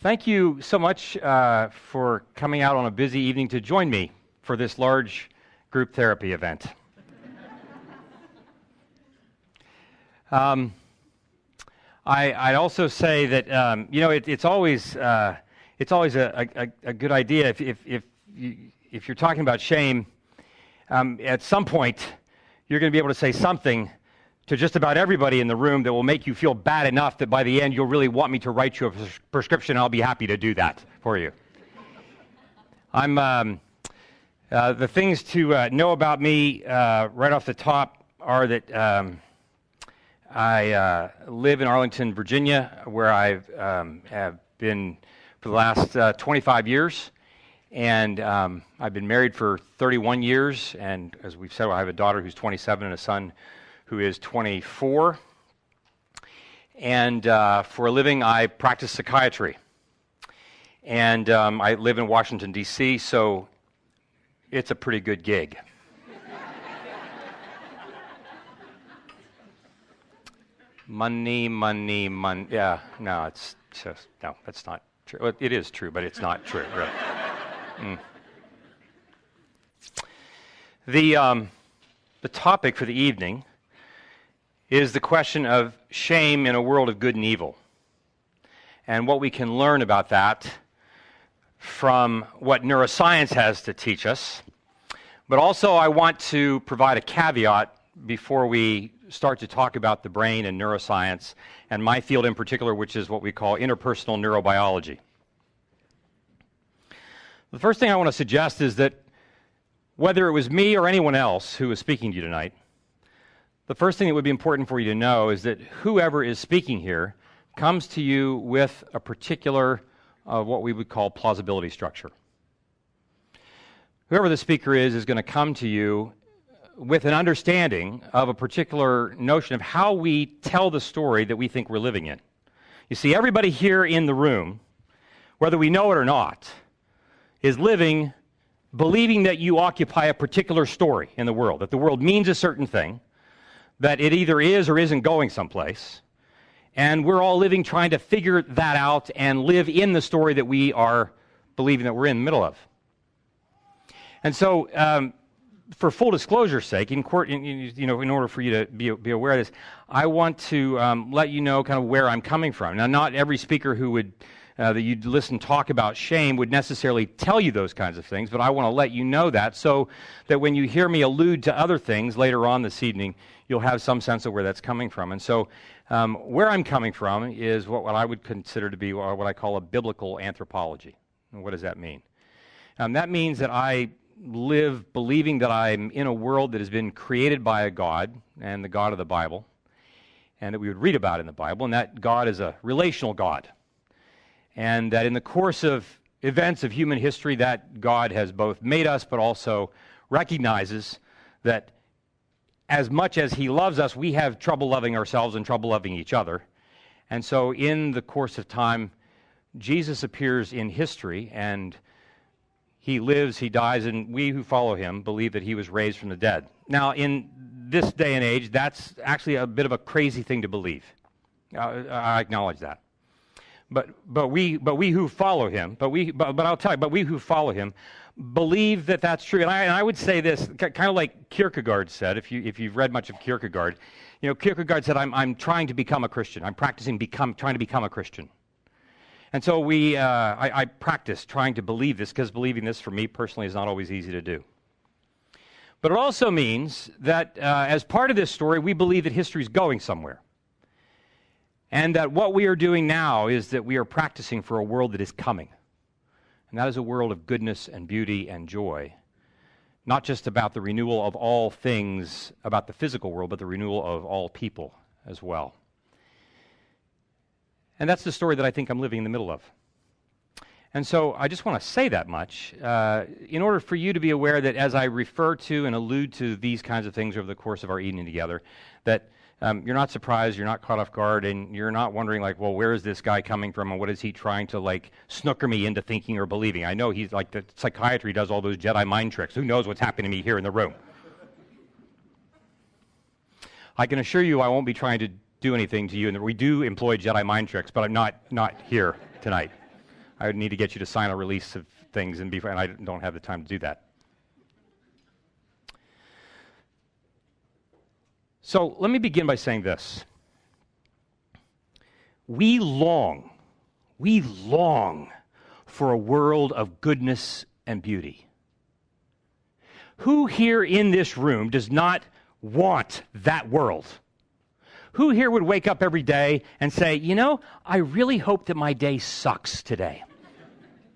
Thank you so much for coming out on a busy evening to join me for this large group therapy event. I'd also say that it's always a good idea if you're talking about shame. At some point, you're going to be able to say something to just about everybody in the room that will make you feel bad enough that by the end you'll really want me to write you a prescription. I'll be happy to do that for you. The things to know about me right off the top are that I live in Arlington, Virginia, where I have been for the last 25 years. And I've been married for 31 years. And as we've said, I have a daughter who's 27 and a son who is 24. And for a living, I practice psychiatry. And I live in Washington, D.C., so it's a pretty good gig. Money. Yeah, no, it's just, no, that's not true. Well, it is true, but it's not true, really. The topic for the evening is the question of shame in a world of good and evil, and what we can learn about that from what neuroscience has to teach us. But also I want to provide a caveat before we start to talk about the brain and neuroscience, and my field in particular, which is what we call interpersonal neurobiology. The first thing I want to suggest is that whether it was me or anyone else who was speaking to you tonight, the first thing that would be important for you to know is that whoever is speaking here comes to you with a particular, what we would call plausibility structure. Whoever the speaker is going to come to you with an understanding of a particular notion of how we tell the story that we think we're living in. You see, everybody here in the room, whether we know it or not, is living believing that you occupy a particular story in the world, that the world means a certain thing, that it either is or isn't going someplace, and we're all living trying to figure that out and live in the story that we are believing that we're in the middle of. And so, for full disclosure's sake, in order for you to be aware of this, I want to let you know kind of where I'm coming from. Now, not every speaker who would that you'd listen talk about shame would necessarily tell you those kinds of things, but I want to let you know that so that when you hear me allude to other things later on this evening, you'll have some sense of where that's coming from. And so where I'm coming from is what I would consider to be what I call a biblical anthropology. And what does that mean? That means that I live believing that I'm in a world that has been created by a God, and the God of the Bible, and that we would read about in the Bible, and that God is a relational God. And that in the course of events of human history, that God has both made us, but also recognizes that as much as he loves us, we have trouble loving ourselves and trouble loving each other. And so in the course of time, Jesus appears in history, and he lives, he dies, and we who follow him believe that he was raised from the dead. Now, in this day and age, that's actually a bit of a crazy thing to believe. I acknowledge that. But we who follow him, but we who follow him believe that that's true. And I would say this, kind of like Kierkegaard said, if you've read much of Kierkegaard, Kierkegaard said, I'm trying to become a Christian. I'm practicing trying to become a Christian. And so I practice trying to believe this, because believing this for me personally is not always easy to do. But it also means that as part of this story, we believe that history is going somewhere. And that what we are doing now is that we are practicing for a world that is coming. And that is a world of goodness and beauty and joy. Not just about the renewal of all things about the physical world, but the renewal of all people as well. And that's the story that I think I'm living in the middle of. And so I just want to say that much in order for you to be aware that as I refer to and allude to these kinds of things over the course of our evening together, that you're not surprised, you're not caught off guard, and you're not wondering like, well, where is this guy coming from, and what is he trying to like snooker me into thinking or believing? I know he's like, the psychiatry does all those Jedi mind tricks. Who knows what's happening to me here in the room? I can assure you I won't be trying to do anything to you, and we do employ Jedi mind tricks, but I'm not here tonight. I would need to get you to sign a release of things, and I don't have the time to do that. So let me begin by saying this. We long for a world of goodness and beauty. Who here in this room does not want that world? Who here would wake up every day and say, you know, I really hope that my day sucks today?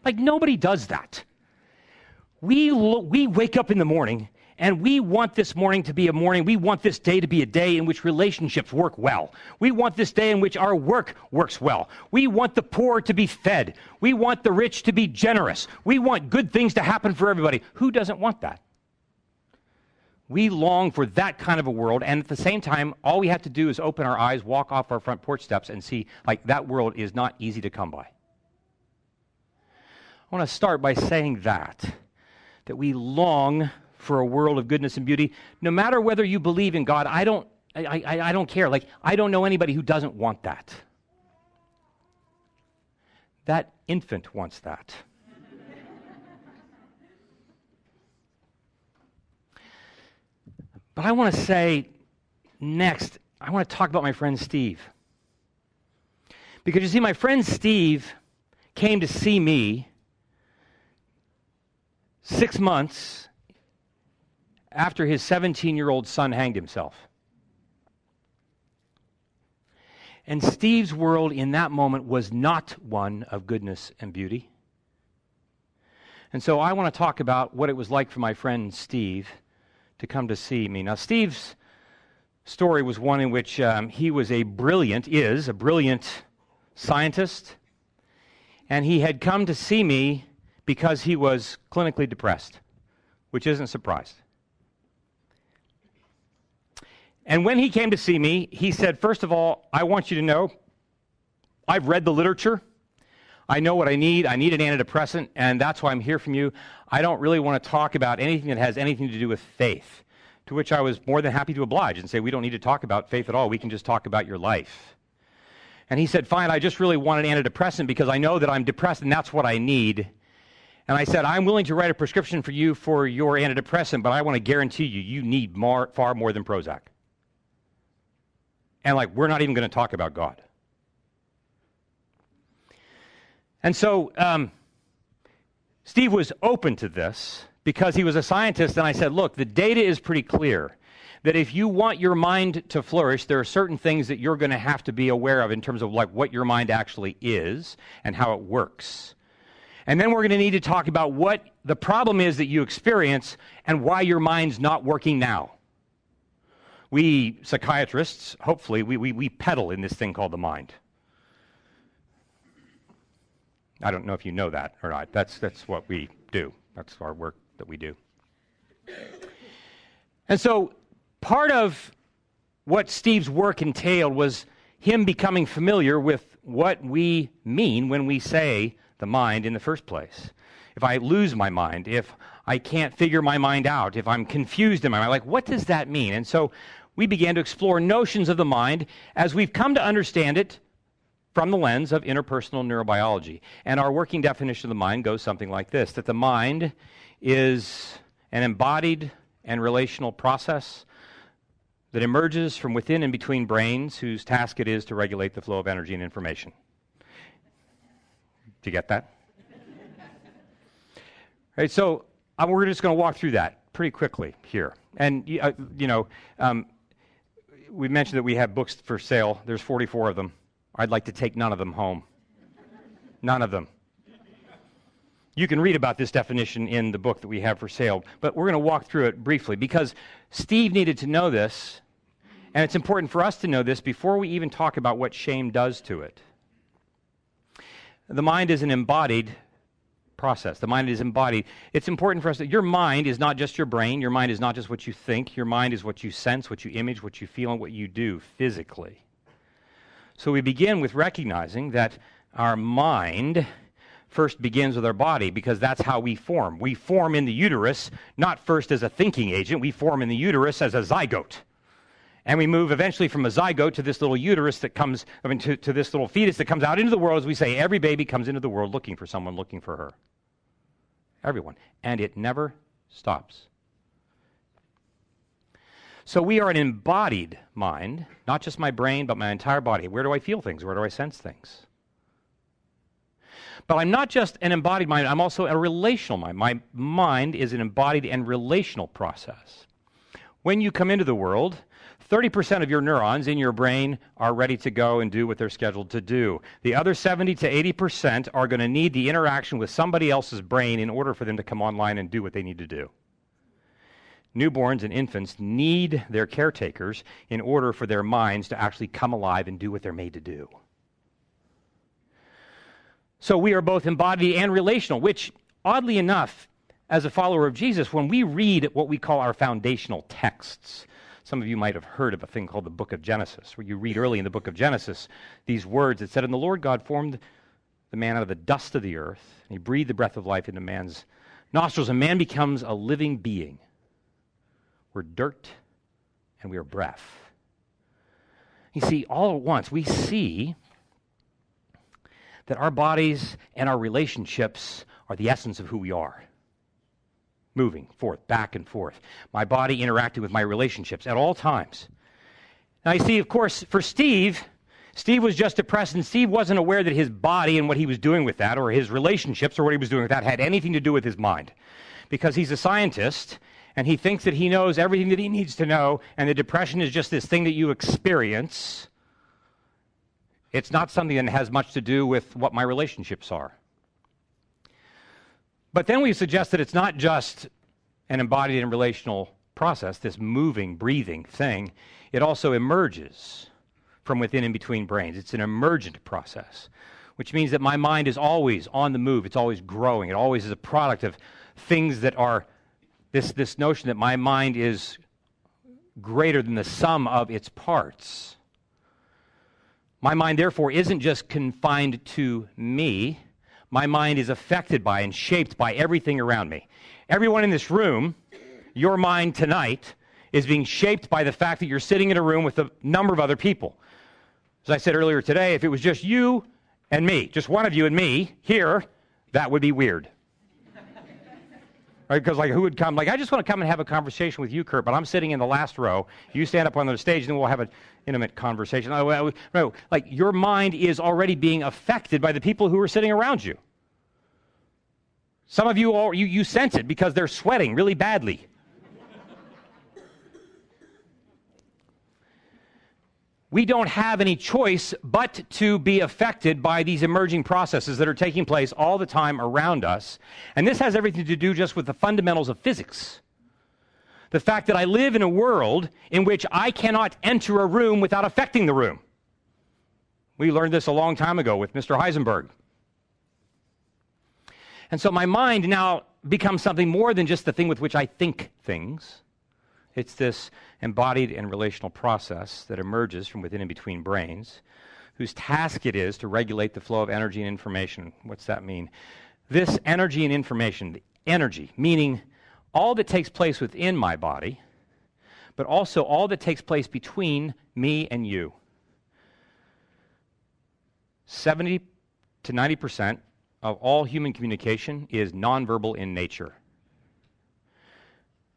Like, nobody does that. We wake up in the morning and we want this morning to be a morning, we want this day to be a day in which relationships work well. We want this day in which our work works well. We want the poor to be fed. We want the rich to be generous. We want good things to happen for everybody. Who doesn't want that? We long for that kind of a world, and at the same time, all we have to do is open our eyes, walk off our front porch steps, and see, like, that world is not easy to come by. I want to start by saying that we long for a world of goodness and beauty. No matter whether you believe in God, I don't care. Like, I don't know anybody who doesn't want that. That infant wants that. But I want to say next, I want to talk about my friend Steve. Because you see, my friend Steve came to see me 6 months after his 17-year-old son hanged himself. And Steve's world in that moment was not one of goodness and beauty. And so I want to talk about what it was like for my friend Steve to come to see me. Now, Steve's story was one in which he was a brilliant scientist, and he had come to see me because he was clinically depressed, which isn't a surprise. And when he came to see me, he said, first of all, I want you to know, I've read the literature. I know what I need. I need an antidepressant, and that's why I'm here from you. I don't really want to talk about anything that has anything to do with faith, to which I was more than happy to oblige and say, we don't need to talk about faith at all. We can just talk about your life. And he said, fine, I just really want an antidepressant because I know that I'm depressed, and that's what I need. And I said, I'm willing to write a prescription for you for your antidepressant, but I want to guarantee you need far more than Prozac. And like, we're not even going to talk about God. And so Steve was open to this because he was a scientist, and I said, look, the data is pretty clear that if you want your mind to flourish, there are certain things that you're going to have to be aware of in terms of like what your mind actually is and how it works. And then we're going to need to talk about what the problem is that you experience and why your mind's not working now. We psychiatrists, hopefully, we peddle in this thing called the mind. I don't know if you know that or not. That's what we do. That's our work that we do. And so part of what Steve's work entailed was him becoming familiar with what we mean when we say the mind in the first place. If I lose my mind, if I can't figure my mind out, if I'm confused in my mind, like, what does that mean? And so we began to explore notions of the mind as we've come to understand it from the lens of interpersonal neurobiology. And our working definition of the mind goes something like this, that the mind is an embodied and relational process that emerges from within and between brains whose task it is to regulate the flow of energy and information. Do you get that? Right, so we're just going to walk through that pretty quickly here. And, we mentioned that we have books for sale. There's 44 of them. I'd like to take none of them home. None of them. You can read about this definition in the book that we have for sale, but we're going to walk through it briefly because Steve needed to know this, and it's important for us to know this before we even talk about what shame does to it. The mind is an embodied process. The mind is embodied. It's important for us that your mind is not just your brain. Your mind is not just what you think. Your mind is what you sense, what you image, what you feel, and what you do physically. So we begin with recognizing that our mind first begins with our body because that's how we form. We form in the uterus, not first as a thinking agent. We form in the uterus as a zygote. And we move eventually from a zygote to this little uterus that comes, to this little fetus that comes out into the world. As we say, every baby comes into the world looking for someone, looking for her. Everyone. And it never stops. So we are an embodied mind, not just my brain, but my entire body. Where do I feel things? Where do I sense things? But I'm not just an embodied mind, I'm also a relational mind. My mind is an embodied and relational process. When you come into the world, 30% of your neurons in your brain are ready to go and do what they're scheduled to do. The other 70 to 80% are going to need the interaction with somebody else's brain in order for them to come online and do what they need to do. Newborns and infants need their caretakers in order for their minds to actually come alive and do what they're made to do. So we are both embodied and relational, which, oddly enough, as a follower of Jesus, when we read what we call our foundational texts, some of you might have heard of a thing called the book of Genesis, where you read early in the book of Genesis these words that said, "And the Lord God formed the man out of the dust of the earth, and he breathed the breath of life into man's nostrils, and man becomes a living being." We're dirt, and we are breath. You see, all at once, we see that our bodies and our relationships are the essence of who we are. Moving forth, back and forth. My body interacting with my relationships at all times. Now, you see, of course, for Steve was just depressed, and Steve wasn't aware that his body and what he was doing with that, or his relationships or what he was doing with that, had anything to do with his mind. Because he's a scientist, and he thinks that he knows everything that he needs to know, and the depression is just this thing that you experience. It's not something that has much to do with what my relationships are. But then we suggest that it's not just an embodied and relational process, this moving, breathing thing. It also emerges from within and between brains. It's an emergent process, which means that my mind is always on the move. It's always growing. It always is a product of things that are this notion that my mind is greater than the sum of its parts. My mind, therefore, isn't just confined to me. My mind is affected by and shaped by everything around me. Everyone in this room, your mind tonight, is being shaped by the fact that you're sitting in a room with a number of other people. As I said earlier today, if it was just you and me, just one of you and me here, that would be weird. Right? Because who would come? I just want to come and have a conversation with you, Curt, but I'm sitting in the last row. You stand up on the stage, and then we'll have an intimate conversation. No, your mind is already being affected by the people who are sitting around you. Some of you, you sense it because they're sweating really badly. We don't have any choice but to be affected by these emerging processes that are taking place all the time around us. And this has everything to do just with the fundamentals of physics. The fact that I live in a world in which I cannot enter a room without affecting the room. We learned this a long time ago with Mr. Heisenberg. And so my mind now becomes something more than just the thing with which I think things. It's this embodied and relational process that emerges from within and between brains, whose task it is to regulate the flow of energy and information. What's that mean? This energy and information, the energy, meaning all that takes place within my body, but also all that takes place between me and you. 70 to 90% of all human communication is nonverbal in nature.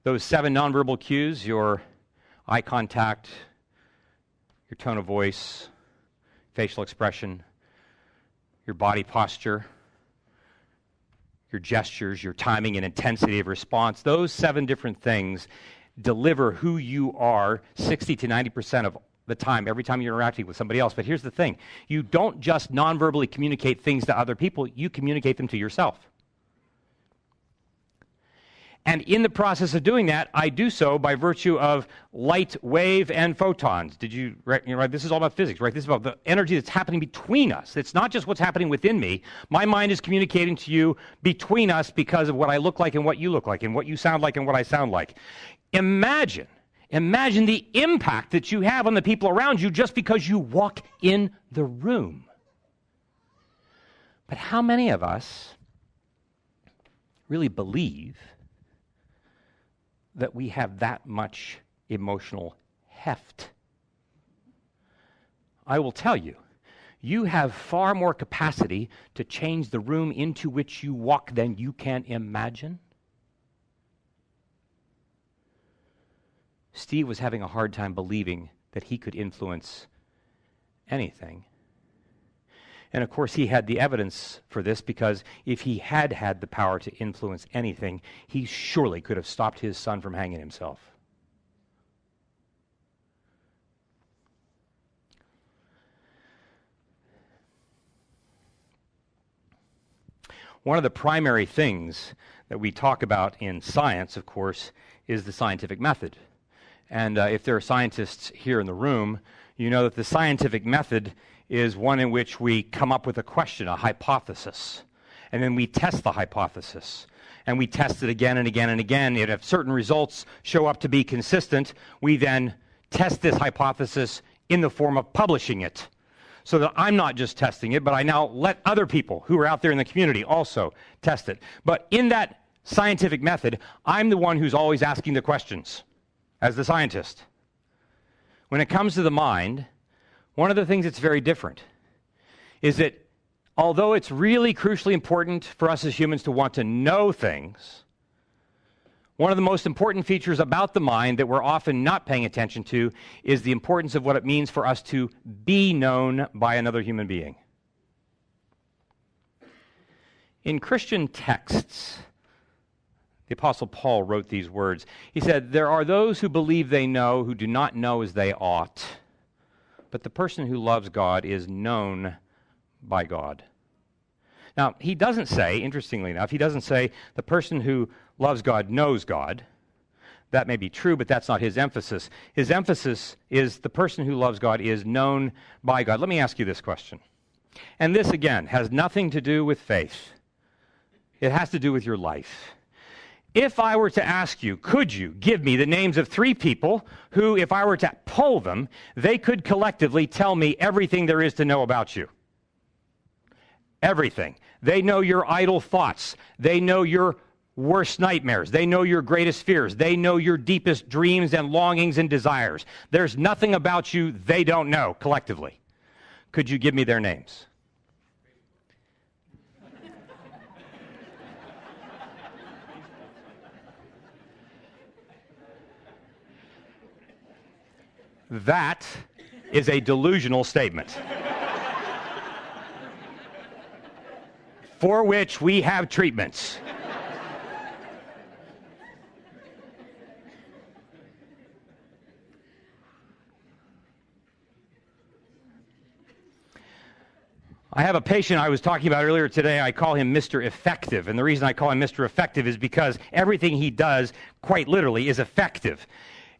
Those 7 nonverbal cues, your eye contact, your tone of voice, facial expression, your body posture, your gestures, your timing and intensity of response, those 7 different things deliver who you are 60 to 90% of the time, every time you're interacting with somebody else. But here's the thing. You don't just nonverbally communicate things to other people, you communicate them to yourself. And in the process of doing that, I do so by virtue of light, wave, and photons. Right? This is all about physics, right? This is about the energy that's happening between us. It's not just what's happening within me. My mind is communicating to you between us because of what I look like and what you look like and what you sound like and what I sound like. Imagine the impact that you have on the people around you just because you walk in the room. But how many of us really believe that we have that much emotional heft I will tell you, you have far more capacity to change the room into which you walk than you can imagine. Steve was having a hard time believing that he could influence anything. And of course, he had the evidence for this, because if he had had the power to influence anything, he surely could have stopped his son from hanging himself. One of the primary things that we talk about in science, of course, is the scientific method. And if there are scientists here in the room, you know that the scientific method is one in which we come up with a question, a hypothesis, and then we test the hypothesis. And we test it again and again and again. And if certain results show up to be consistent, we then test this hypothesis in the form of publishing it, so that I'm not just testing it, but I now let other people who are out there in the community also test it. But in that scientific method, I'm the one who's always asking the questions as the scientist. When it comes to the mind, one of the things that's very different is that although it's really crucially important for us as humans to want to know things, one of the most important features about the mind that we're often not paying attention to is the importance of what it means for us to be known by another human being. In Christian texts, the Apostle Paul wrote these words. He said, "There are those who believe they know who do not know as they ought, but the person who loves God is known by God." Now, he doesn't say, interestingly enough, he doesn't say the person who loves God knows God. That may be true, but that's not his emphasis. His emphasis is the person who loves God is known by God. Let me ask you this question. And this, again, has nothing to do with faith. It has to do with your life. If I were to ask you, could you give me the names of 3 people who, if I were to poll them, they could collectively tell me everything there is to know about you? Everything. They know your idle thoughts. They know your worst nightmares. They know your greatest fears. They know your deepest dreams and longings and desires. There's nothing about you they don't know collectively. Could you give me their names? That is a delusional statement, for which we have treatments. I have a patient I was talking about earlier today. I call him Mr. Effective. And the reason I call him Mr. Effective is because everything he does, quite literally, is effective.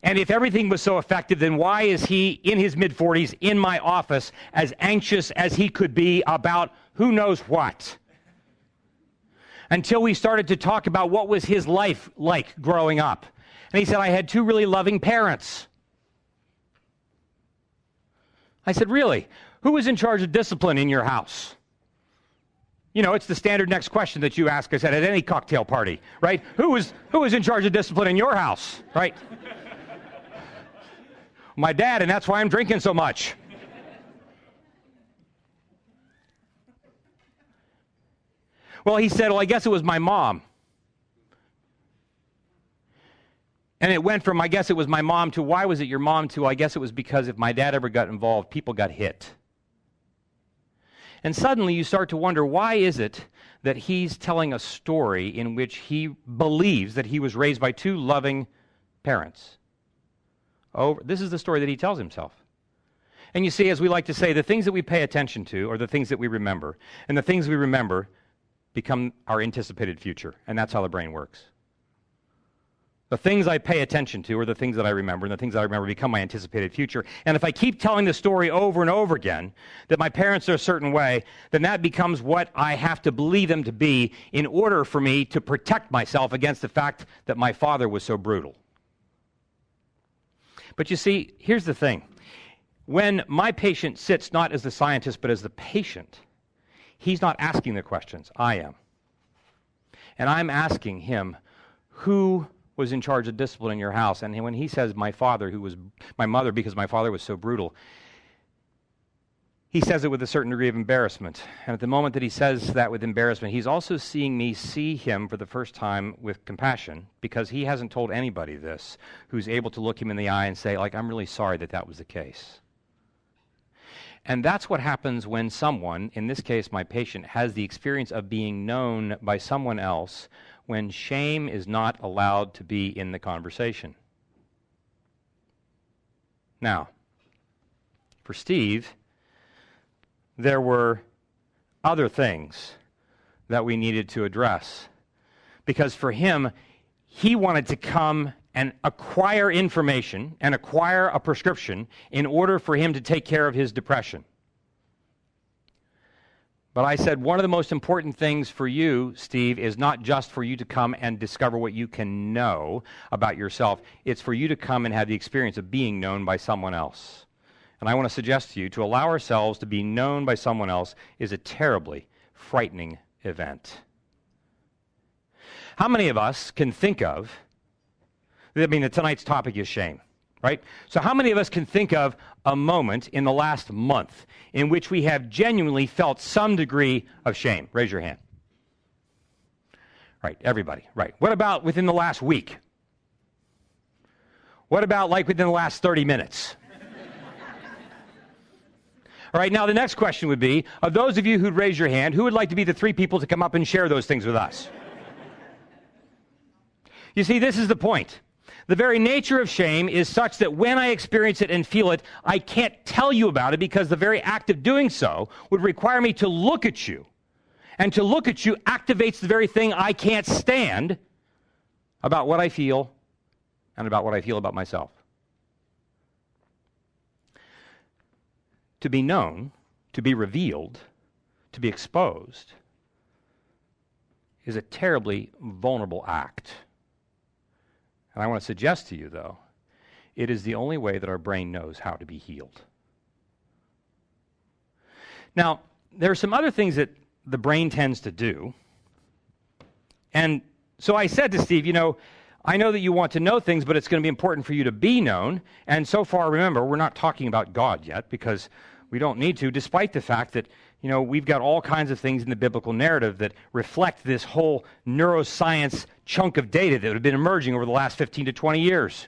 And if everything was so effective, then why is he, in his mid-40s, in my office, as anxious as he could be about who knows what? Until we started to talk about what was his life like growing up. And he said, I had 2 really loving parents. I said, really? Who was in charge of discipline in your house? You know, it's the standard next question that you ask us at any cocktail party, right? Who was in charge of discipline in your house, right? My dad, and that's why I'm drinking so much. Well, he said, well, I guess it was my mom. And it went from, I guess it was my mom, to why was it your mom, to I guess it was because if my dad ever got involved, people got hit. And suddenly you start to wonder, why is it that he's telling a story in which he believes that he was raised by 2 loving parents? Oh, this is the story that he tells himself. And you see, as we like to say, the things that we pay attention to are the things that we remember. And the things we remember become our anticipated future. And that's how the brain works. The things I pay attention to are the things that I remember, and the things that I remember become my anticipated future. And if I keep telling the story over and over again, that my parents are a certain way, then that becomes what I have to believe them to be in order for me to protect myself against the fact that my father was so brutal. But you see, here's the thing. When my patient sits not as the scientist, but as the patient, he's not asking the questions. I am. And I'm asking him, who was in charge of discipline in your house? And when he says my father, who was my mother because my father was so brutal, he says it with a certain degree of embarrassment. And at the moment that he says that with embarrassment, he's also seeing me see him for the first time with compassion, because he hasn't told anybody this who's able to look him in the eye and say, like, I'm really sorry that that was the case. And that's what happens when someone, in this case my patient, has the experience of being known by someone else when shame is not allowed to be in the conversation. Now, for Steve, there were other things that we needed to address, because for him, he wanted to come and acquire information and acquire a prescription in order for him to take care of his depression. But I said, one of the most important things for you, Steve, is not just for you to come and discover what you can know about yourself. It's for you to come and have the experience of being known by someone else. And I want to suggest to you, to allow ourselves to be known by someone else is a terribly frightening event. How many of us can think of, tonight's topic is shame, right? So how many of us can think of a moment in the last month in which we have genuinely felt some degree of shame? Raise your hand. Right, everybody, right. What about within the last week? What about like within the last 30 minutes? All right, now the next question would be, of those of you who'd raise your hand, who would like to be the three people to come up and share those things with us? You see, this is the point. The very nature of shame is such that when I experience it and feel it, I can't tell you about it, because the very act of doing so would require me to look at you. And to look at you activates the very thing I can't stand about what I feel and about what I feel about myself. To be known, to be revealed, to be exposed is a terribly vulnerable act. And I want to suggest to you, though, it is the only way that our brain knows how to be healed. Now, there are some other things that the brain tends to do. And so I said to Steve, I know that you want to know things, but it's going to be important for you to be known. And so far, remember, we're not talking about God yet, because we don't need to, despite the fact that, we've got all kinds of things in the biblical narrative that reflect this whole neuroscience chunk of data that have been emerging over the last 15 to 20 years.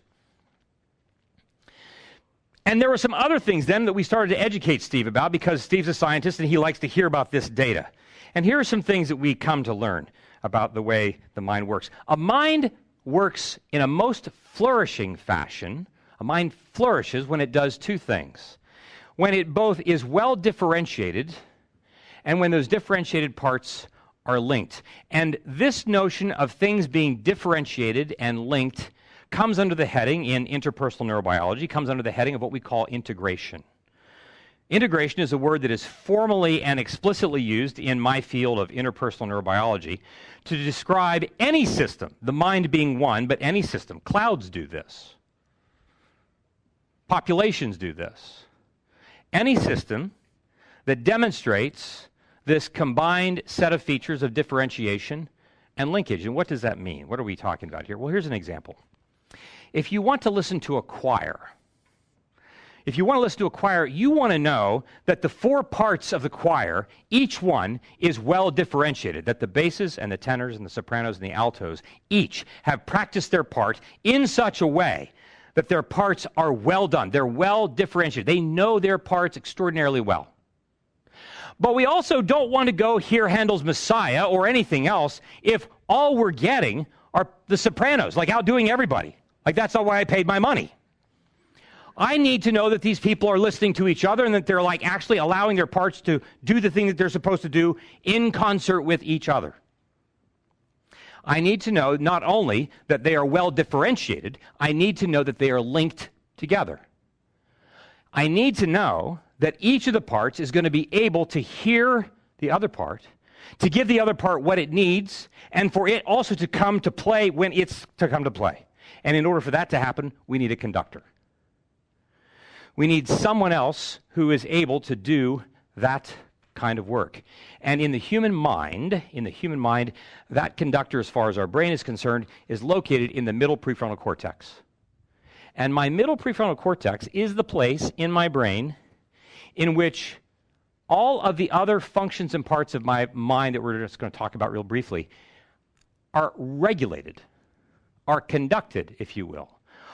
And there were some other things then that we started to educate Steve about, because Steve's a scientist and he likes to hear about this data. And here are some things that we come to learn about the way the mind works. A mind works in a most flourishing fashion. A mind flourishes when it does two things. When it both is well differentiated and when those differentiated parts are linked. And this notion of things being differentiated and linked comes under the heading, in interpersonal neurobiology, comes under the heading of what we call integration. Integration is a word that is formally and explicitly used in my field of interpersonal neurobiology to describe any system, the mind being one, but any system. Clouds do this. Populations do this. Any system that demonstrates this combined set of features of differentiation and linkage. And what does that mean? What are we talking about here? Well, here's an example. If you want to listen to a choir, you want to know that the four parts of the choir, each one is well differentiated, that the basses and the tenors and the sopranos and the altos each have practiced their part in such a way that their parts are well done. They're well differentiated. They know their parts extraordinarily well. But we also don't want to go hear Handel's Messiah or anything else if all we're getting are the sopranos, like outdoing everybody. Like, that's not why I paid my money. I need to know that these people are listening to each other and that they're like actually allowing their parts to do the thing that they're supposed to do in concert with each other. I need to know not only that they are well differentiated, I need to know that they are linked together. I need to know that each of the parts is going to be able to hear the other part, to give the other part what it needs, and for it also to come to play when it's to come to play. And in order for that to happen, we need a conductor. We need someone else who is able to do that kind of work. And in the human mind, that conductor, as far as our brain is concerned, is located in the middle prefrontal cortex. And my middle prefrontal cortex is the place in my brain in which all of the other functions and parts of my mind that we're just going to talk about real briefly are regulated, are conducted, if you will,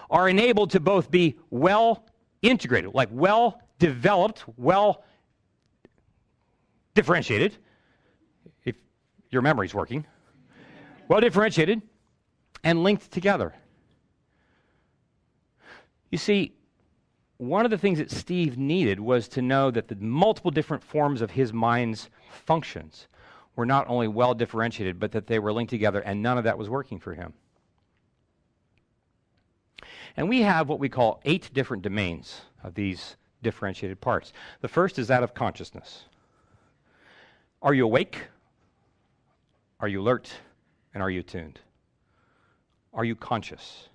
are enabled to both be well integrated, like well developed, well differentiated, if your memory's working, well differentiated, and linked together. You see, one of the things that Steve needed was to know that the multiple different forms of his mind's functions were not only well differentiated, but that they were linked together, and none of that was working for him. And we have what we call 8 different domains of these differentiated parts. The first is that of consciousness. Are you awake? Are you alert? And are you attuned? Are you conscious?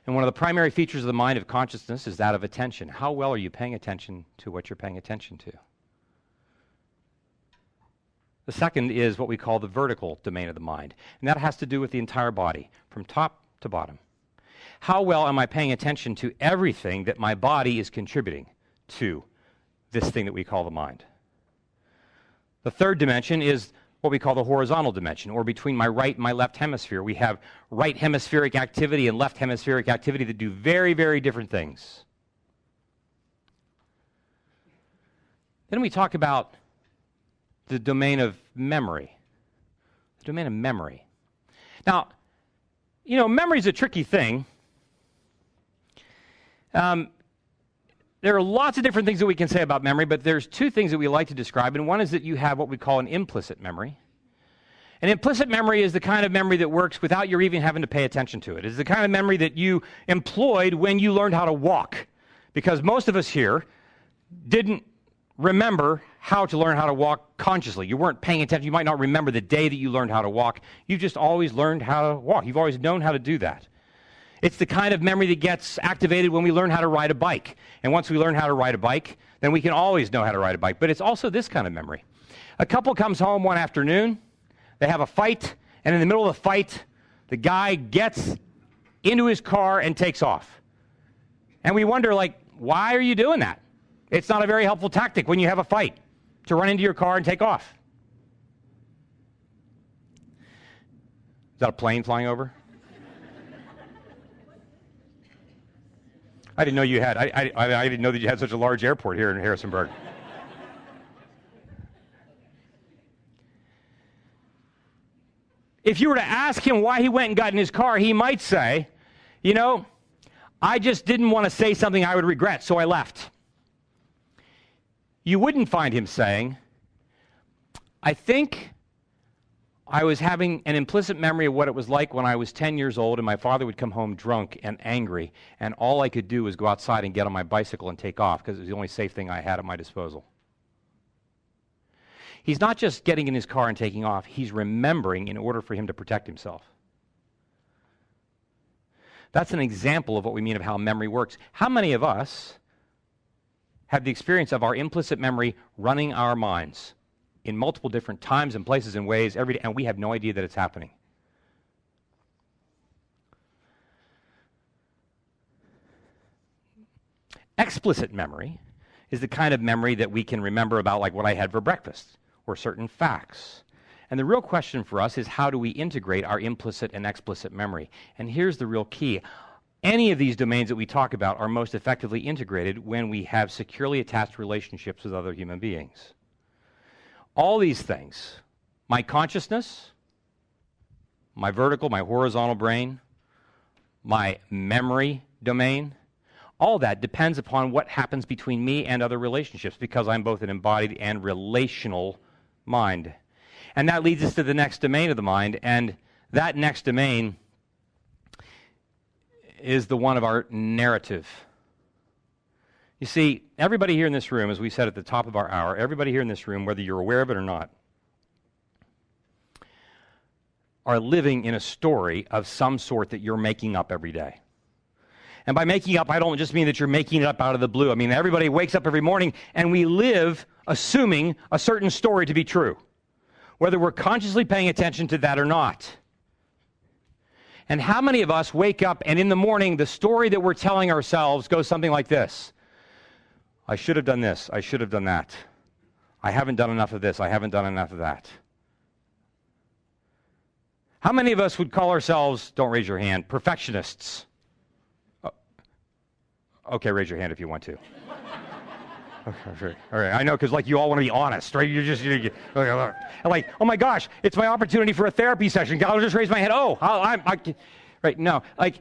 And one of the primary features of the mind of consciousness is that of attention. How well are you paying attention to what you're paying attention to? The second is what we call the vertical domain of the mind, and that has to do with the entire body, from top to bottom. How well am I paying attention to everything that my body is contributing to this thing that we call the mind? The third dimension is what we call the horizontal dimension, or between my right and my left hemisphere. We have right hemispheric activity and left hemispheric activity that do very, very different things. Then we talk about the domain of memory. The domain of memory. Now, you know, memory is a tricky thing. There are lots of different things that we can say about memory, but there's 2 things that we like to describe, and one is that you have what we call an implicit memory. An implicit memory is the kind of memory that works without your even having to pay attention to it. It's the kind of memory that you employed when you learned how to walk, because most of us here didn't remember how to learn how to walk consciously. You weren't paying attention. You might not remember the day that you learned how to walk. You've just always learned how to walk. You've always known how to do that. It's the kind of memory that gets activated when we learn how to ride a bike. And once we learn how to ride a bike, then we can always know how to ride a bike. But it's also this kind of memory. A couple comes home one afternoon, they have a fight, and in the middle of the fight, the guy gets into his car and takes off. And we wonder, like, why are you doing that? It's not a very helpful tactic when you have a fight, to run into your car and take off. Is that a plane flying over? I didn't know you had. I didn't know that you had such a large airport here in Harrisonburg. If you were to ask him why he went and got in his car, he might say, you know, I just didn't want to say something I would regret, so I left. You wouldn't find him saying, I think I was having an implicit memory of what it was like when I was 10 years old and my father would come home drunk and angry, and all I could do was go outside and get on my bicycle and take off because it was the only safe thing I had at my disposal. He's not just getting in his car and taking off, he's remembering in order for him to protect himself. That's an example of what we mean of how memory works. How many of us have the experience of our implicit memory running our minds in multiple different times and places and ways every day, and we have no idea that it's happening? Explicit memory is the kind of memory that we can remember about, like what I had for breakfast, or certain facts. And the real question for us is, how do we integrate our implicit and explicit memory? And here's the real key. Any of these domains that we talk about are most effectively integrated when we have securely attached relationships with other human beings. All these things, my consciousness, my vertical, my horizontal brain, my memory domain, all that depends upon what happens between me and other relationships, because I'm both an embodied and relational mind. And that leads us to the next domain of the mind, and that next domain is the one of our narrative. You see, everybody here in this room, as we said at the top of our hour, everybody here in this room, whether you're aware of it or not, are living in a story of some sort that you're making up every day. And by making up, I don't just mean that you're making it up out of the blue. I mean, everybody wakes up every morning and we live assuming a certain story to be true, whether we're consciously paying attention to that or not. And how many of us wake up and in the morning, the story that we're telling ourselves goes something like this: I should have done this, I should have done that. I haven't done enough of this. I haven't done enough of that. How many of us would call ourselves, don't raise your hand, perfectionists? Oh, okay, raise your hand if you want to. Okay, all right. I know, because like you all want to be honest, right? You're like, oh my gosh, it's my opportunity for a therapy session. I'll just raise my hand. Oh, right? No, like,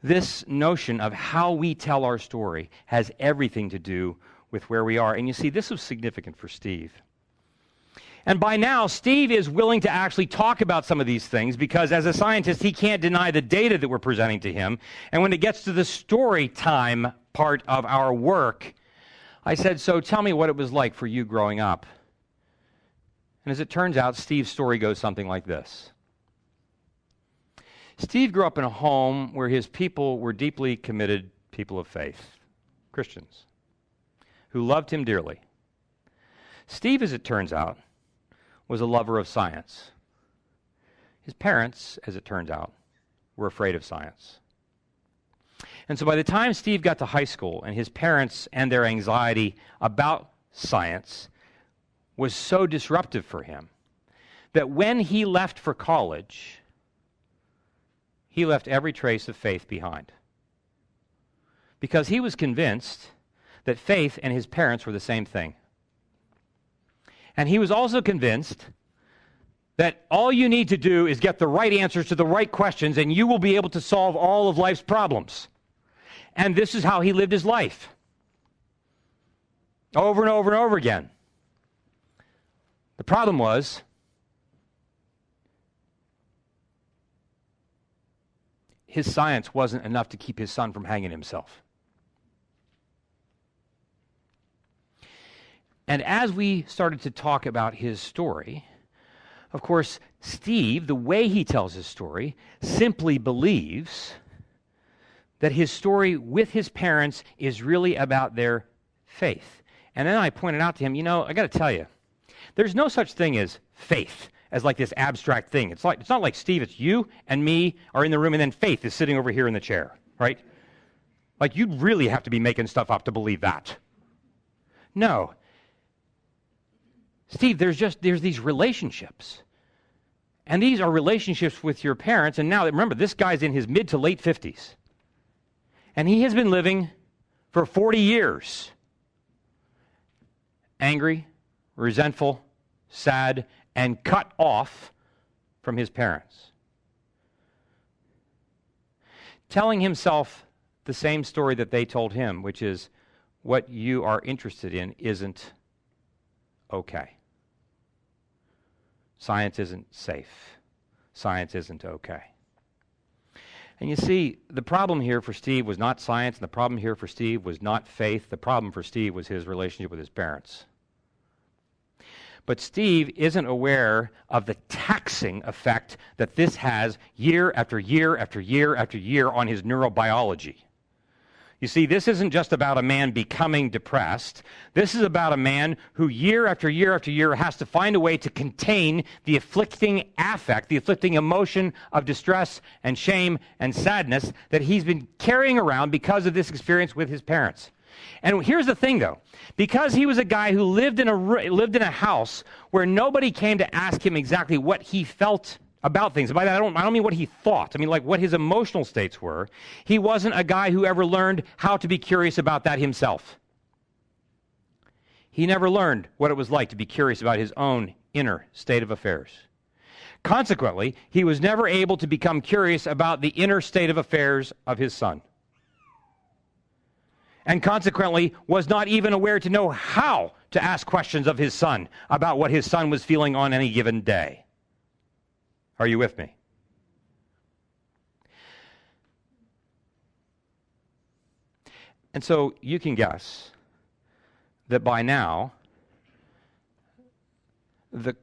This notion of how we tell our story has everything to do with where we are. And you see, this was significant for Steve. And by now, Steve is willing to actually talk about some of these things because as a scientist, he can't deny the data that we're presenting to him. And when it gets to the story time part of our work, I said, so tell me what it was like for you growing up. And as it turns out, Steve's story goes something like this. Steve grew up in a home where his people were deeply committed people of faith, Christians, who loved him dearly. Steve, as it turns out, was a lover of science. His parents, as it turns out, were afraid of science. And so by the time Steve got to high school and his parents and their anxiety about science was so disruptive for him that when he left for college, he left every trace of faith behind. Because he was convinced that faith and his parents were the same thing. And he was also convinced that all you need to do is get the right answers to the right questions and you will be able to solve all of life's problems. And this is how he lived his life. Over and over and over again. The problem was, his science wasn't enough to keep his son from hanging himself. And as we started to talk about his story, of course, Steve, the way he tells his story, simply believes that his story with his parents is really about their faith. And then I pointed out to him, I got to tell you, there's no such thing as faith, as like this abstract thing. It's not like, Steve, it's you and me are in the room and then faith is sitting over here in the chair, right? Like you'd really have to be making stuff up to believe that. No. Steve, there's these relationships. And these are relationships with your parents. And now, remember, this guy's in his mid to late 50s. And he has been living for 40 years. Angry, resentful, sad, and cut off from his parents. Telling himself the same story that they told him, which is what you are interested in isn't okay. Science isn't safe. Science isn't okay. And you see, the problem here for Steve was not science, and the problem here for Steve was not faith. The problem for Steve was his relationship with his parents. But Steve isn't aware of the taxing effect that this has year after year after year after year on his neurobiology. You see, this isn't just about a man becoming depressed. This is about a man who year after year after year has to find a way to contain the afflicting affect, the afflicting emotion of distress and shame and sadness that he's been carrying around because of this experience with his parents. And here's the thing, though. Because he was a guy who lived in a house where nobody came to ask him exactly what he felt about things. By that, I don't mean what he thought. I mean like what his emotional states were. He wasn't a guy who ever learned how to be curious about that himself. He never learned what it was like to be curious about his own inner state of affairs. Consequently, he was never able to become curious about the inner state of affairs of his son. And consequently, was not even aware to know how to ask questions of his son about what his son was feeling on any given day. Are you with me? And so you can guess that by now, the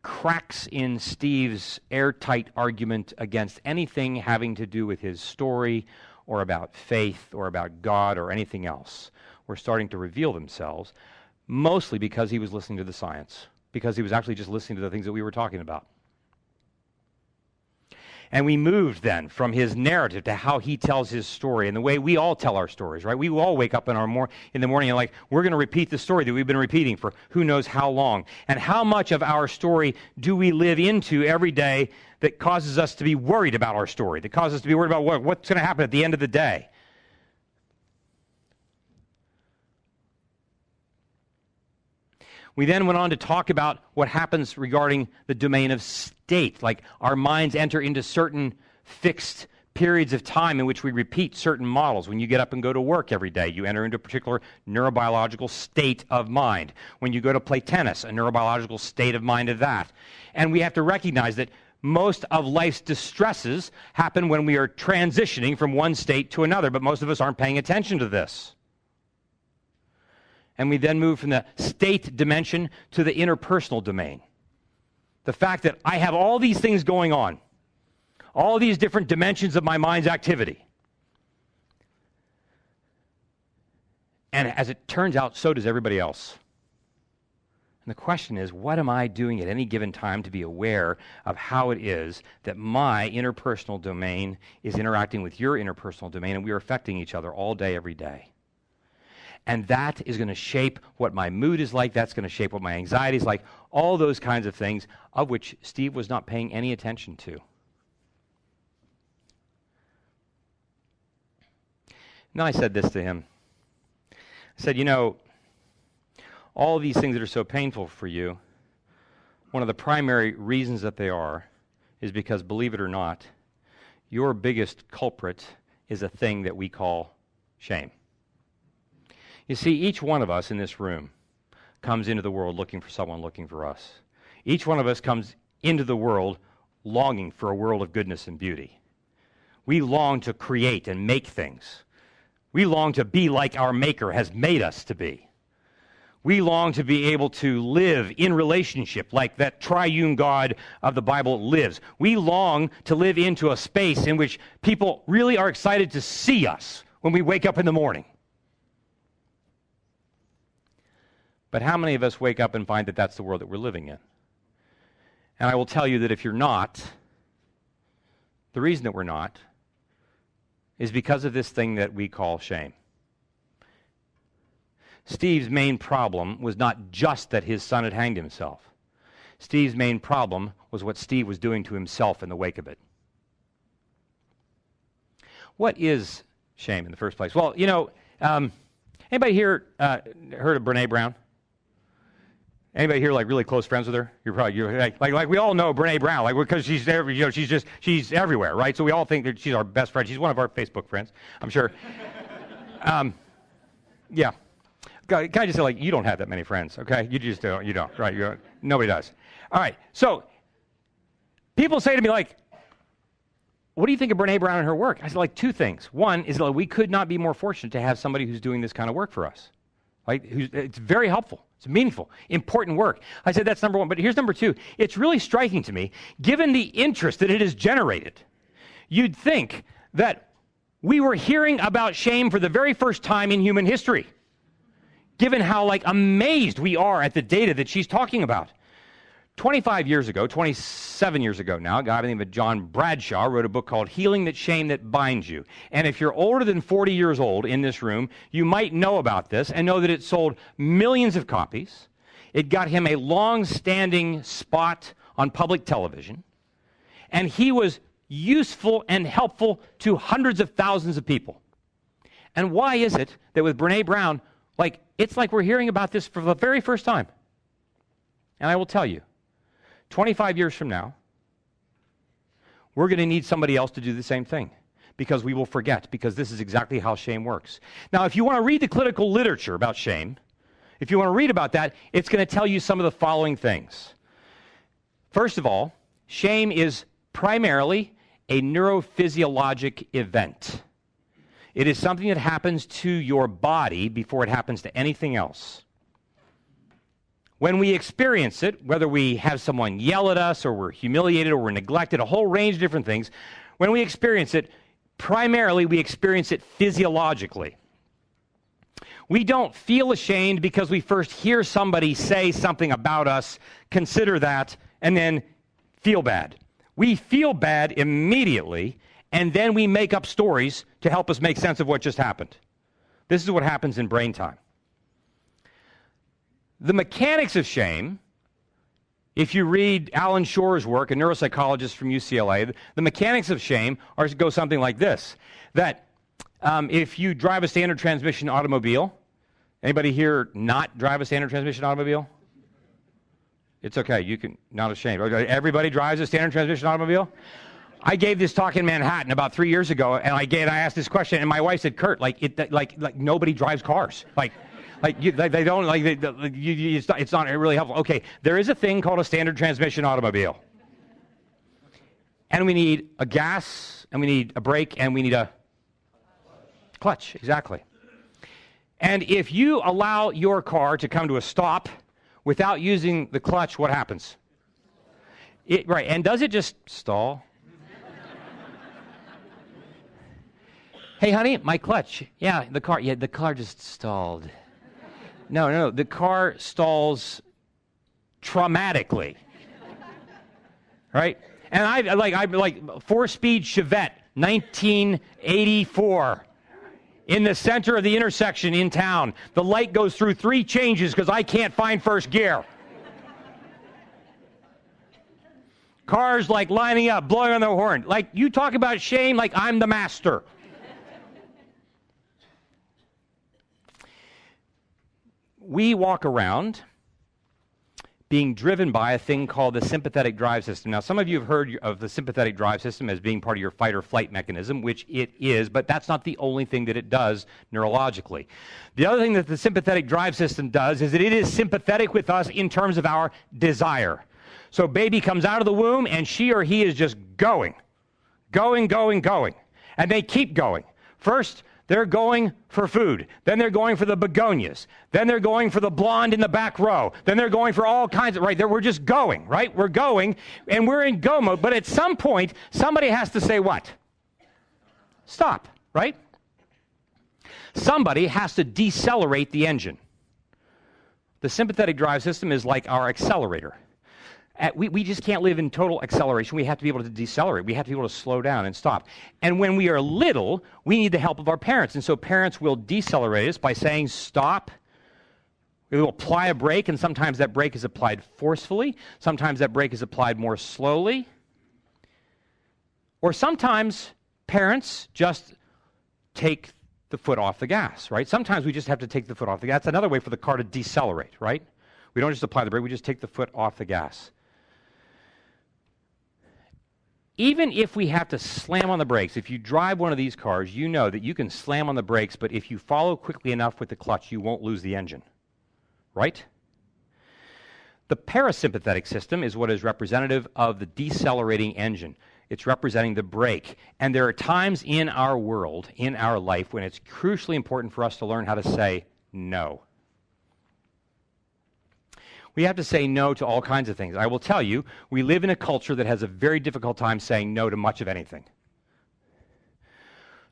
cracks in Steve's airtight argument against anything having to do with his story or about faith or about God or anything else were starting to reveal themselves, mostly because he was listening to the science, because he was actually just listening to the things that we were talking about. And we moved then from his narrative to how he tells his story and the way we all tell our stories, right? We all wake up in the morning and like, we're going to repeat the story that we've been repeating for who knows how long. And how much of our story do we live into every day that causes us to be worried about our story, that causes us to be worried about what's going to happen at the end of the day? We then went on to talk about what happens regarding the domain of state, like our minds enter into certain fixed periods of time in which we repeat certain models. When you get up and go to work every day, you enter into a particular neurobiological state of mind. When you go to play tennis, a neurobiological state of mind of that. And we have to recognize that most of life's distresses happen when we are transitioning from one state to another, but most of us aren't paying attention to this. And we then move from the state dimension to the interpersonal domain. The fact that I have all these things going on, all these different dimensions of my mind's activity. And as it turns out, so does everybody else. And the question is, what am I doing at any given time to be aware of how it is that my interpersonal domain is interacting with your interpersonal domain, and we are affecting each other all day, every day? And that is going to shape what my mood is like. That's going to shape what my anxiety is like. All those kinds of things, of which Steve was not paying any attention to. And then I said this to him. I said, you know, all these things that are so painful for you, one of the primary reasons that they are is because, believe it or not, your biggest culprit is a thing that we call shame. You see, each one of us in this room comes into the world looking for someone looking for us. Each one of us comes into the world longing for a world of goodness and beauty. We long to create and make things. We long to be like our Maker has made us to be. We long to be able to live in relationship like that triune God of the Bible lives. We long to live into a space in which people really are excited to see us when we wake up in the morning. But how many of us wake up and find that that's the world that we're living in? And I will tell you that if you're not, the reason that we're not is because of this thing that we call shame. Steve's main problem was not just that his son had hanged himself. Steve's main problem was what Steve was doing to himself in the wake of it. What is shame in the first place? Well, you know, anybody here heard of Brene Brown? Anybody here like really close friends with her? You're like we all know Brene Brown, like because she's there, you know, she's everywhere, right? So we all think that she's our best friend. She's one of our Facebook friends, I'm sure. Yeah. Can I just say, like, you don't have that many friends, okay? You just don't. You don't, right? Nobody does. All right. So people say to me, like, what do you think of Brene Brown and her work? I said, like, two things. One is that we could not be more fortunate to have somebody who's doing this kind of work for us. Right? It's very helpful. It's meaningful, important work. I said that's number one. But here's number two. It's really striking to me, given the interest that it has generated, you'd think that we were hearing about shame for the very first time in human history, given how like amazed we are at the data that she's talking about. 27 years ago now, a guy by the name of John Bradshaw wrote a book called Healing That Shame That Binds You. And if you're older than 40 years old in this room, you might know about this and know that it sold millions of copies. It got him a long-standing spot on public television. And he was useful and helpful to hundreds of thousands of people. And why is it that with Brene Brown, like, it's like we're hearing about this for the very first time? And I will tell you, 25 years from now, we're going to need somebody else to do the same thing because we will forget, because this is exactly how shame works. Now, if you want to read the clinical literature about shame, if you want to read about that, it's going to tell you some of the following things. First of all, shame is primarily a neurophysiologic event. It is something that happens to your body before it happens to anything else. When we experience it, whether we have someone yell at us or we're humiliated or we're neglected, a whole range of different things, when we experience it, primarily we experience it physiologically. We don't feel ashamed because we first hear somebody say something about us, consider that, and then feel bad. We feel bad immediately, and then we make up stories to help us make sense of what just happened. This is what happens in brain time. The mechanics of shame, if you read Alan Shore's work, a neuropsychologist from UCLA, the mechanics of shame go something like this, that if you drive a standard transmission automobile, anybody here not drive a standard transmission automobile? It's okay, you can, not ashamed. Everybody drives a standard transmission automobile? I gave this talk in Manhattan about 3 years ago, and I asked this question, and my wife said, Curt, like nobody drives cars. They don't, it's not really helpful. Okay, there is a thing called a standard transmission automobile. And we need a gas, and we need a brake, and we need a clutch, exactly. And if you allow your car to come to a stop without using the clutch, what happens? Right, and does it just stall? Hey, honey, my clutch. Yeah, the car just stalled. No, the car stalls traumatically. Right? And I like 4-speed Chevette, 1984. In the center of the intersection in town. The light goes through 3 changes because I can't find first gear. Cars like lining up, blowing on the horn. Like, you talk about shame like I'm the master. We walk around being driven by a thing called the sympathetic drive system. Now, some of you have heard of the sympathetic drive system as being part of your fight or flight mechanism, which it is, but that's not the only thing that it does neurologically. The other thing that the sympathetic drive system does is that it is sympathetic with us in terms of our desire. So baby comes out of the womb, and she or he is just going. And they keep going. First, they're going for food. Then they're going for the begonias. Then they're going for the blonde in the back row. Then they're going for all kinds of, right? We're just going, right? We're going, and we're in go mode. But at some point, somebody has to say what? Stop, right? Somebody has to decelerate the engine. The sympathetic drive system is like our accelerator. We just can't live in total acceleration. We have to be able to decelerate. We have to be able to slow down and stop. And when we are little, we need the help of our parents. And so parents will decelerate us by saying stop. We will apply a brake, and sometimes that brake is applied forcefully. Sometimes that brake is applied more slowly. Or sometimes parents just take the foot off the gas, right? Sometimes we just have to take the foot off the gas. That's another way for the car to decelerate, right? We don't just apply the brake, we just take the foot off the gas. Even if we have to slam on the brakes, if you drive one of these cars, you know that you can slam on the brakes, but if you follow quickly enough with the clutch, you won't lose the engine, right? The parasympathetic system is what is representative of the decelerating engine. It's representing the brake. And there are times in our world, in our life, when it's crucially important for us to learn how to say no. We have to say no to all kinds of things. I will tell you, we live in a culture that has a very difficult time saying no to much of anything.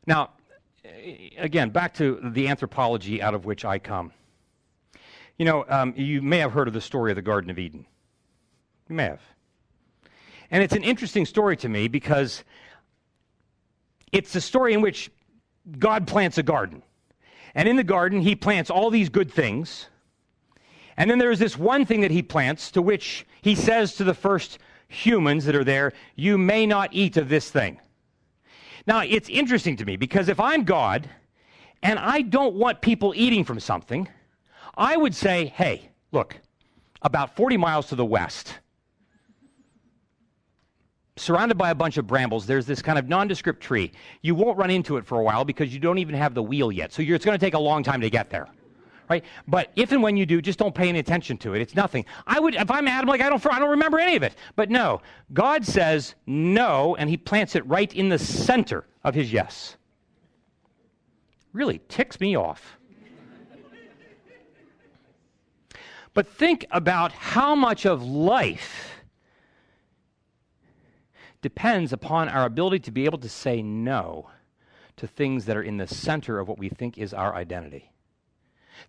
Now, again, back to the anthropology out of which I come. You know, you may have heard of the story of the Garden of Eden. You may have. And it's an interesting story to me because it's a story in which God plants a garden. And in the garden, he plants all these good things. And then there's this one thing that he plants to which he says to the first humans that are there, you may not eat of this thing. Now, it's interesting to me because if I'm God and I don't want people eating from something, I would say, hey, look, about 40 miles to the west, surrounded by a bunch of brambles, there's this kind of nondescript tree. You won't run into it for a while because you don't even have the wheel yet. So it's going to take a long time to get there. Right? But if and when you do, just don't pay any attention to it. It's nothing. If I'm Adam, like I don't remember any of it. But no, God says no, and he plants it right in the center of his yes. Really ticks me off. But think about how much of life depends upon our ability to be able to say no to things that are in the center of what we think is our identity.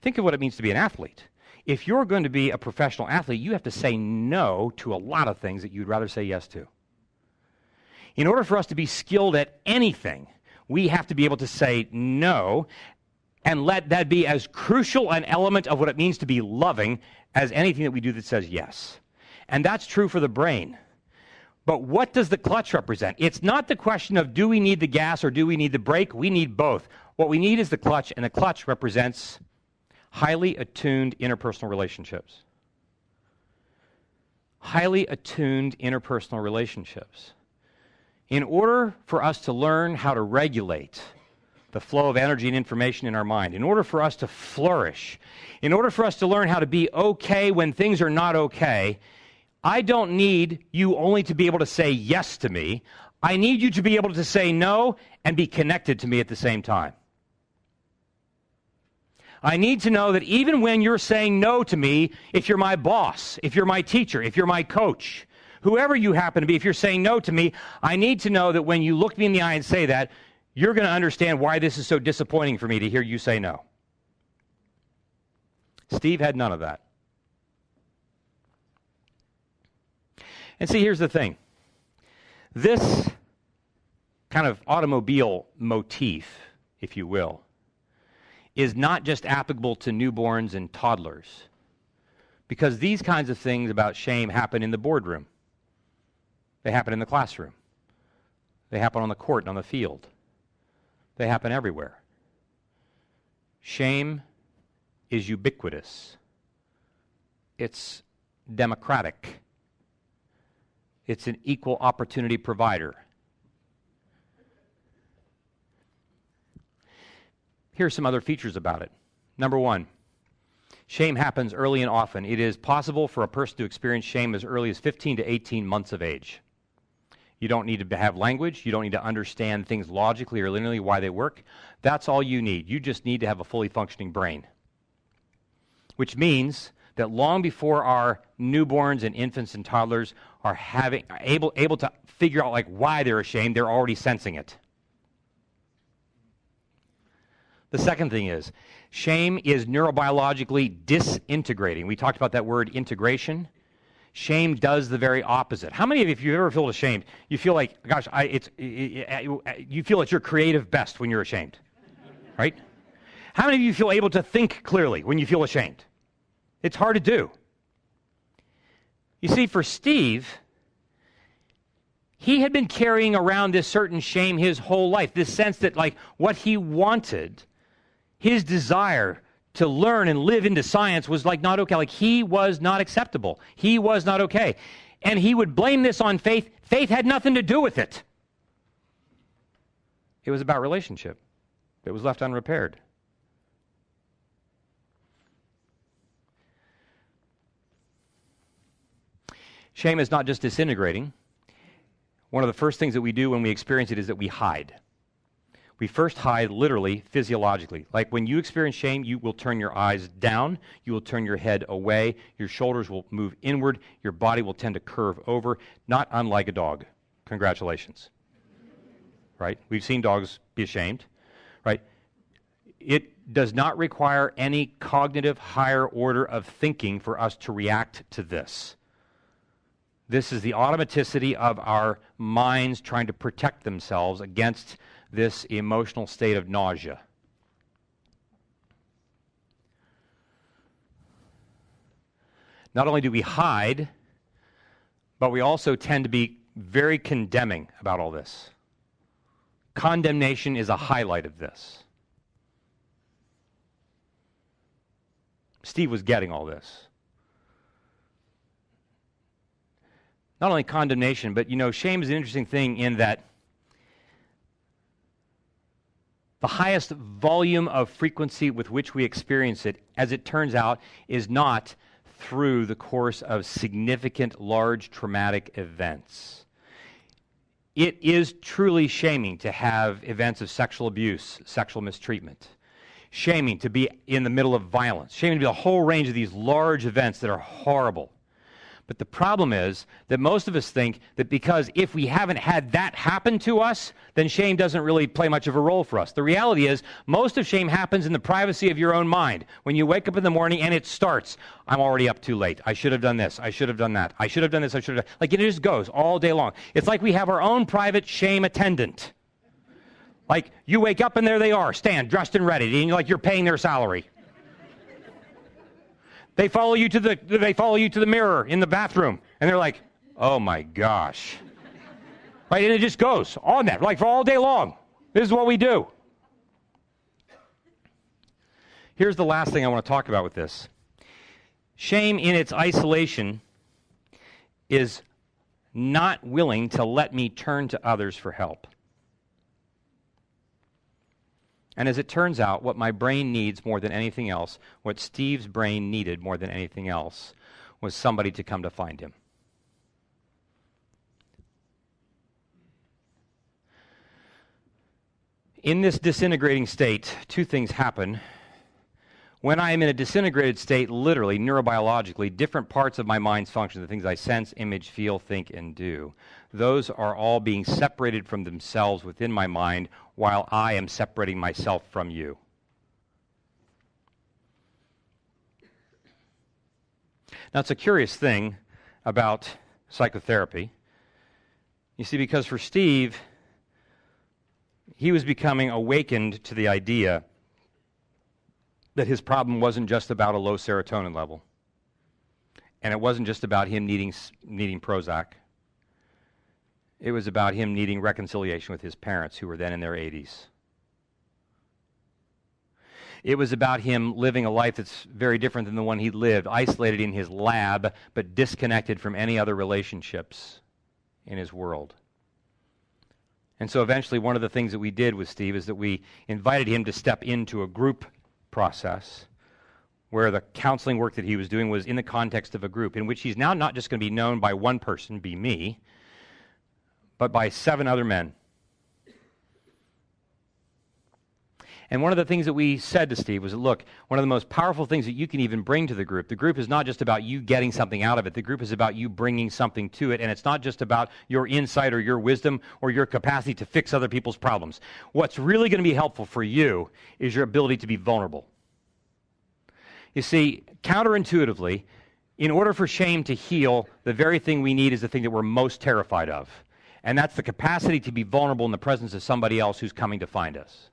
Think of what it means to be an athlete. If you're going to be a professional athlete, you have to say no to a lot of things that you'd rather say yes to. In order for us to be skilled at anything, we have to be able to say no and let that be as crucial an element of what it means to be loving as anything that we do that says yes. And that's true for the brain. But what does the clutch represent? It's not the question of do we need the gas or do we need the brake? We need both. What we need is the clutch, and the clutch represents highly attuned interpersonal relationships. Highly attuned interpersonal relationships. In order for us to learn how to regulate the flow of energy and information in our mind, in order for us to flourish, in order for us to learn how to be okay when things are not okay, I don't need you only to be able to say yes to me. I need you to be able to say no and be connected to me at the same time. I need to know that even when you're saying no to me, if you're my boss, if you're my teacher, if you're my coach, whoever you happen to be, if you're saying no to me, I need to know that when you look me in the eye and say that, you're going to understand why this is so disappointing for me to hear you say no. Steve had none of that. And see, here's the thing. This kind of automobile motif, if you will, is not just applicable to newborns and toddlers, because these kinds of things about shame happen in the boardroom. They happen in the classroom. They happen on the court and on the field. They happen everywhere. Shame is ubiquitous. It's democratic. It's an equal opportunity provider. Here are some other features about it. Number one, shame happens early and often. It is possible for a person to experience shame as early as 15 to 18 months of age. You don't need to have language. You don't need to understand things logically or linearly, why they work. That's all you need. You just need to have a fully functioning brain. Which means that long before our newborns and infants and toddlers are able to figure out like why they're ashamed, they're already sensing it. The second thing is, shame is neurobiologically disintegrating. We talked about that word integration. Shame does the very opposite. How many of you, if you ever feel ashamed, you feel like, gosh, you feel at your creative best when you're ashamed, right? How many of you feel able to think clearly when you feel ashamed? It's hard to do. You see, for Steve, he had been carrying around this certain shame his whole life, this sense that like what he wanted, his desire to learn and live into science was like not okay. Like he was not acceptable. He was not okay. And he would blame this on faith. Faith had nothing to do with it. It was about relationship that was left unrepaired. Shame is not just disintegrating. One of the first things that we do when we experience it is that we hide. We first hide literally, physiologically. Like when you experience shame, you will turn your eyes down, you will turn your head away, your shoulders will move inward, your body will tend to curve over, not unlike a dog. Congratulations. Right? We've seen dogs be ashamed. Right? It does not require any cognitive higher order of thinking for us to react to this. This is the automaticity of our minds trying to protect themselves against this emotional state of nausea. Not only do we hide, but we also tend to be very condemning about all this. Condemnation is a highlight of this. Steve was getting all this. Not only condemnation, but shame is an interesting thing in that the highest volume of frequency with which we experience it, as it turns out, is not through the course of significant, large, traumatic events. It is truly shaming to have events of sexual abuse, sexual mistreatment. Shaming to be in the middle of violence. Shaming to be a whole range of these large events that are horrible. But the problem is that most of us think that because if we haven't had that happen to us, then shame doesn't really play much of a role for us. The reality is most of shame happens in the privacy of your own mind. When you wake up in the morning and it starts, I'm already up too late. I should have done this. I should have done that. I should have done this. I should have done... Like it just goes all day long. It's like we have our own private shame attendant. Like you wake up and there they are, stand, dressed and ready, and you're paying their salary. They follow you to the mirror in the bathroom, and they're like, "Oh my gosh!" Right, and it just goes on that, like for all day long. This is what we do. Here's the last thing I want to talk about with this. Shame in its isolation is not willing to let me turn to others for help. And as it turns out, what my brain needs more than anything else, what Steve's brain needed more than anything else, was somebody to come to find him. In this disintegrating state, two things happen. When I am in a disintegrated state, literally, neurobiologically, different parts of my mind's function, the things I sense, image, feel, think, and do, those are all being separated from themselves within my mind while I am separating myself from you. Now, it's a curious thing about psychotherapy. You see, because for Steve, he was becoming awakened to the idea that his problem wasn't just about a low serotonin level. And it wasn't just about him needing Prozac. It was about him needing reconciliation with his parents, who were then in their 80s. It was about him living a life that's very different than the one he lived, isolated in his lab, but disconnected from any other relationships in his world. And so eventually one of the things that we did with Steve is that we invited him to step into a group process where the counseling work that he was doing was in the context of a group in which he's now not just going to be known by one person, be me, but by 7 other men. And one of the things that we said to Steve was that, look, one of the most powerful things that you can even bring to the group is not just about you getting something out of it. The group is about you bringing something to it, and it's not just about your insight or your wisdom or your capacity to fix other people's problems. What's really going to be helpful for you is your ability to be vulnerable. You see, counterintuitively, in order for shame to heal, the very thing we need is the thing that we're most terrified of, and that's the capacity to be vulnerable in the presence of somebody else who's coming to find us.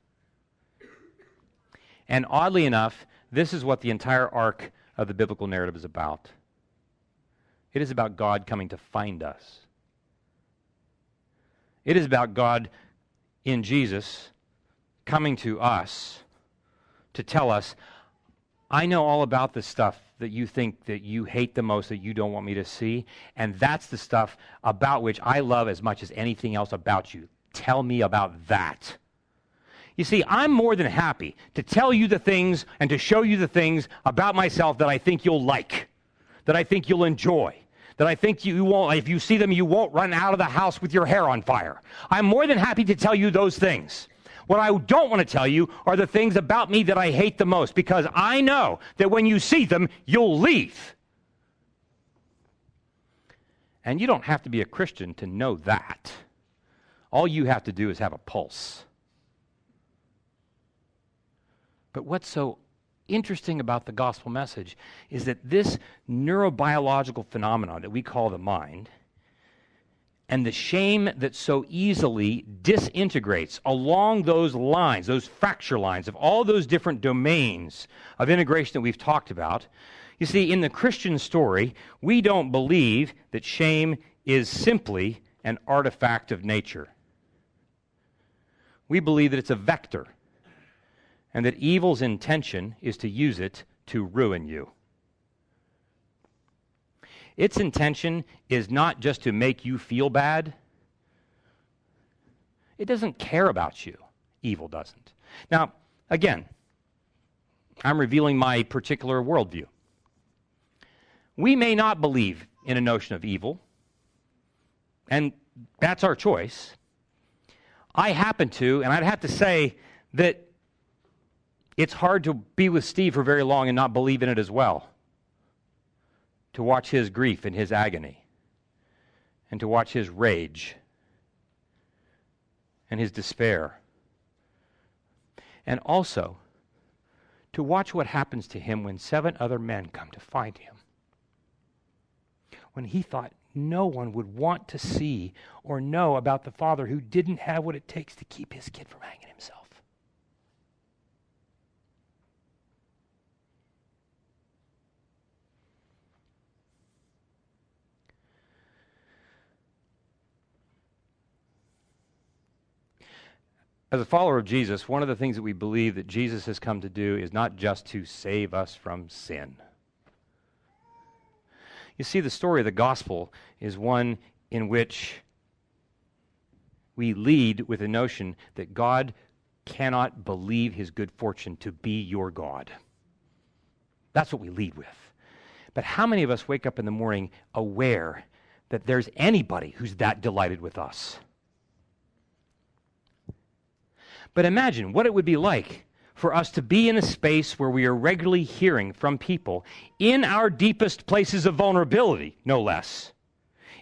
And oddly enough, this is what the entire arc of the biblical narrative is about. It is about God coming to find us. It is about God in Jesus coming to us to tell us, I know all about the stuff that you think that you hate the most, that you don't want me to see, and that's the stuff about which I love as much as anything else about you. Tell me about that. You see, I'm more than happy to tell you the things and to show you the things about myself that I think you'll like, that I think you'll enjoy, that I think you won't, if you see them, you won't run out of the house with your hair on fire. I'm more than happy to tell you those things. What I don't want to tell you are the things about me that I hate the most, because I know that when you see them, you'll leave. And you don't have to be a Christian to know that. All you have to do is have a pulse. But what's so interesting about the gospel message is that this neurobiological phenomenon that we call the mind, and the shame that so easily disintegrates along those lines, those fracture lines of all those different domains of integration that we've talked about, you see, in the Christian story, we don't believe that shame is simply an artifact of nature. We believe that it's a vector, and that evil's intention is to use it to ruin you. Its intention is not just to make you feel bad. It doesn't care about you. Evil doesn't. Now, again, I'm revealing my particular worldview. We may not believe in a notion of evil, and that's our choice. I happen to, and I'd have to say that it's hard to be with Steve for very long and not believe in it as well. to watch his grief and his agony, and to watch his rage and his despair, and also to watch what happens to him when 7 other men come to find him, when he thought no one would want to see or know about the father who didn't have what it takes to keep his kid from hanging himself. As a follower of Jesus, one of the things that we believe that Jesus has come to do is not just to save us from sin. You see, the story of the gospel is one in which we lead with the notion that God cannot believe his good fortune to be your God. That's what we lead with. But how many of us wake up in the morning aware that there's anybody who's that delighted with us? But imagine what it would be like for us to be in a space where we are regularly hearing from people in our deepest places of vulnerability, no less.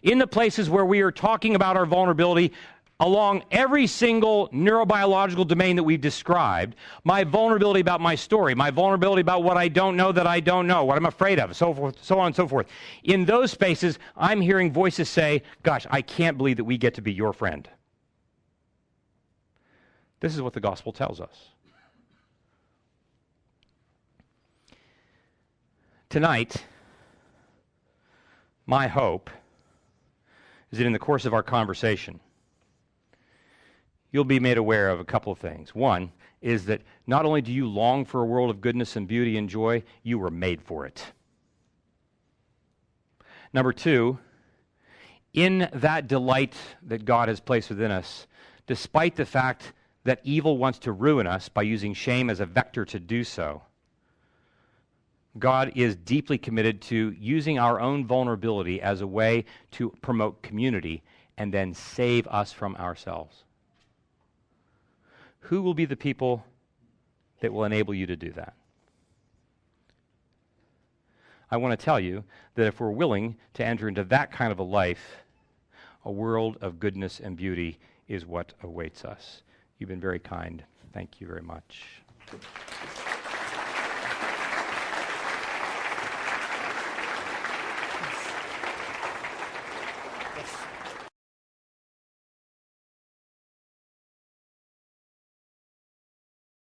In the places where we are talking about our vulnerability along every single neurobiological domain that we've described, my vulnerability about my story, my vulnerability about what I don't know that I don't know, what I'm afraid of, so forth, so on and so forth. In those spaces, I'm hearing voices say, gosh, I can't believe that we get to be your friend. This is what the gospel tells us. Tonight, my hope is that in the course of our conversation, you'll be made aware of a couple of things. One is that not only do you long for a world of goodness and beauty and joy, you were made for it. Number two, in that delight that God has placed within us, despite the fact that evil wants to ruin us by using shame as a vector to do so, God is deeply committed to using our own vulnerability as a way to promote community and then save us from ourselves. Who will be the people that will enable you to do that? I want to tell you that if we're willing to enter into that kind of a life, a world of goodness and beauty is what awaits us. You've been very kind. Thank you very much.